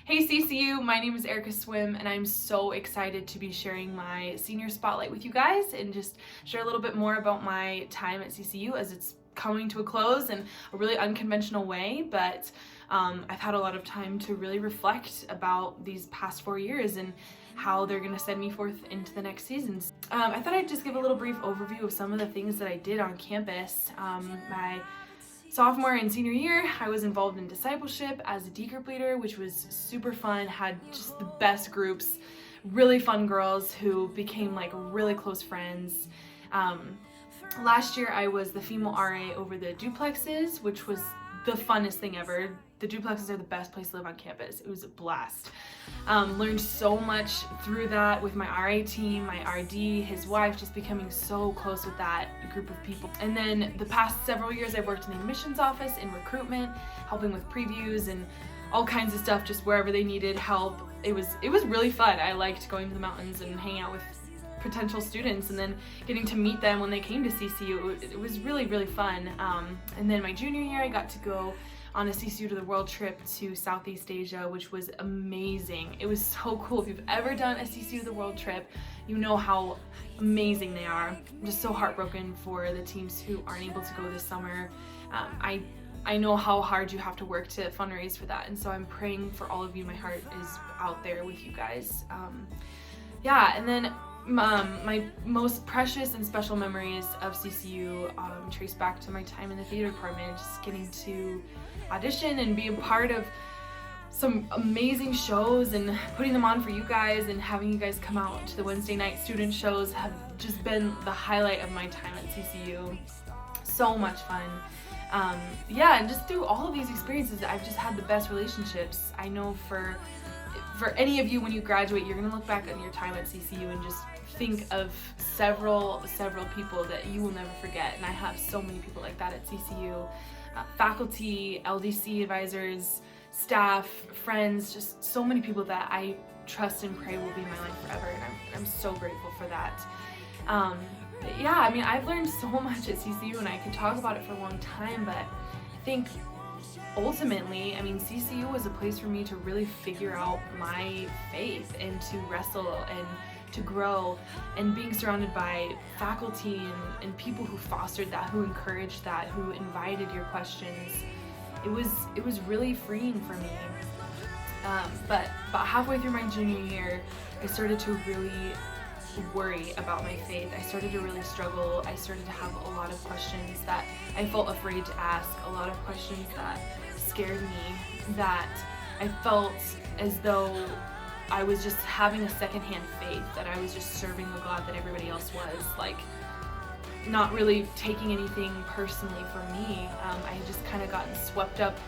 Hey CCU, my name is Erica Swim and I'm so excited to be sharing my senior spotlight with you guys and just share a little bit more about my time at CCU as it's coming to a close in a really unconventional way, but I've had a lot of time to really reflect about these past 4 years and how they're gonna send me forth into the next seasons. I thought I'd just give a little brief overview of some of the things that I did on campus. My sophomore and senior year, I was involved in discipleship as a D group leader, which was super fun, had just the best groups, really fun girls who became like really close friends. Last year I was the female RA over the duplexes, which was the funnest thing ever. The duplexes are the best place to live on campus. It was a blast. Learned so much through that with my RA team, my RD, his wife, just becoming so close with that group of people. And then the past several years I've worked in the admissions office, in recruitment, helping with previews and all kinds of stuff, just wherever they needed help. It was really fun. I liked going to the mountains and hanging out with potential students and then getting to meet them when they came to CCU. It was really fun. And then my junior year I got to go on a CCU to the World trip to Southeast Asia, which was amazing. It was so cool. If you've ever done a CCU to the World trip, you know how amazing they are. I'm just so heartbroken for the teams who aren't able to go this summer. I know how hard you have to work to fundraise for that, and so I'm praying for all of you. My heart is out there with you guys. Yeah, and then my most precious and special memories of CCU trace back to my time in the theater department, just getting to audition and be a part of some amazing shows and putting them on for you guys, and having you guys come out to the Wednesday night student shows have just been the highlight of my time at CCU. So much fun. Yeah, and just through all of these experiences, I've just had the best relationships. I know for any of you, when you graduate, you're gonna look back on your time at CCU and just think of several people that you will never forget. And I have so many people like that at CCU. Faculty, LDC advisors, staff, friends, just so many people that I trust and pray will be in my life forever, and I'm so grateful for that. Yeah, I mean, I've learned so much at CCU and I could talk about it for a long time, but I think ultimately, I mean, CCU was a place for me to really figure out my faith and to wrestle and to grow, and being surrounded by faculty and people who fostered that, who encouraged that, who invited your questions. It was really freeing for me. But about halfway through my junior year, I started to really worry about my faith. I started to really struggle. I started to have a lot of questions that I felt afraid to ask, a lot of questions that scared me, that I felt as though I was just having a secondhand faith, that I was just serving the God that everybody else was, like not really taking anything personally for me. I had just kind of gotten swept up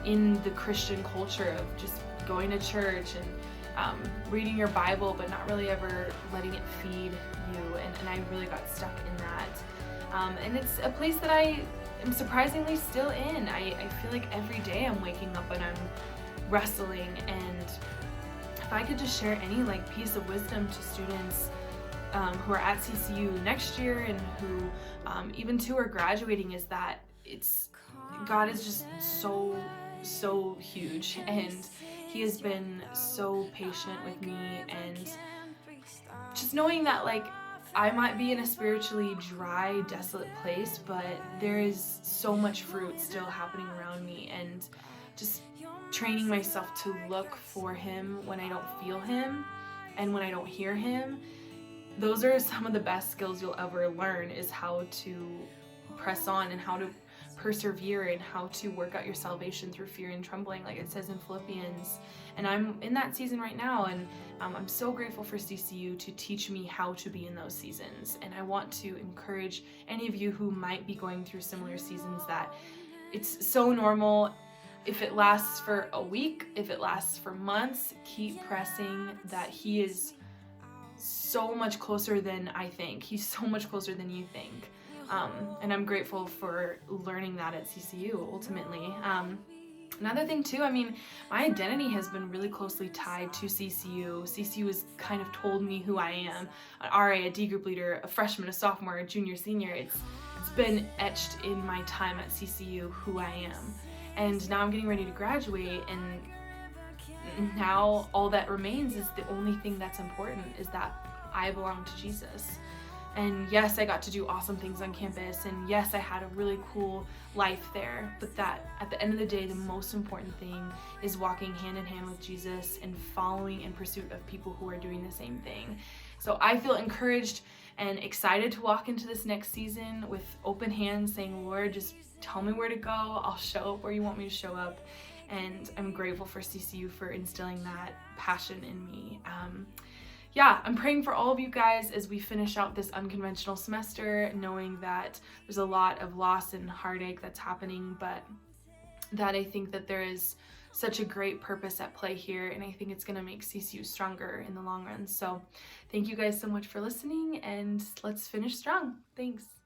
in the Christian culture of just going to church and reading your Bible, but not really ever letting it feed you, and I really got stuck in that. And it's a place that I am surprisingly still in. I feel like every day I'm waking up and I'm wrestling, and if I could just share any like piece of wisdom to students who are at CCU next year and who even too are graduating, is that God is just so huge, and He has been so patient with me, and just knowing that like I might be in a spiritually dry, desolate place, but there is so much fruit still happening around me, and just training myself to look for Him when I don't feel Him and when I don't hear Him. Those are some of the best skills you'll ever learn, is how to press on and how to persevere and how to work out your salvation through fear and trembling, like it says in Philippians. And I'm in that season right now, and I'm so grateful for CCU to teach me how to be in those seasons. And I want to encourage any of you who might be going through similar seasons that it's so normal. If it lasts for a week, if it lasts for months, keep pressing, that He is so much closer than I think. He's so much closer than you think. And I'm grateful for learning that at CCU ultimately. Another thing too, I mean, my identity has been really closely tied to CCU. CCU has kind of told me who I am: an RA, a D group leader, a freshman, a sophomore, a junior, senior. It's been etched in my time at CCU who I am. And now I'm getting ready to graduate, and And now all that remains is the only thing that's important, is that I belong to Jesus. And yes, I got to do awesome things on campus, and yes, I had a really cool life there, but that at the end of the day, the most important thing is walking hand in hand with Jesus and following in pursuit of people who are doing the same thing. So I feel encouraged and excited to walk into this next season with open hands, saying, Lord, just tell me where to go. I'll show up where you want me to show up. And I'm grateful for CCU for instilling that passion in me. I'm praying for all of you guys as we finish out this unconventional semester, knowing that there's a lot of loss and heartache that's happening, but that I think that there is such a great purpose at play here, and I think it's going to make CCU stronger in the long run. So thank you guys so much for listening, and let's finish strong. Thanks.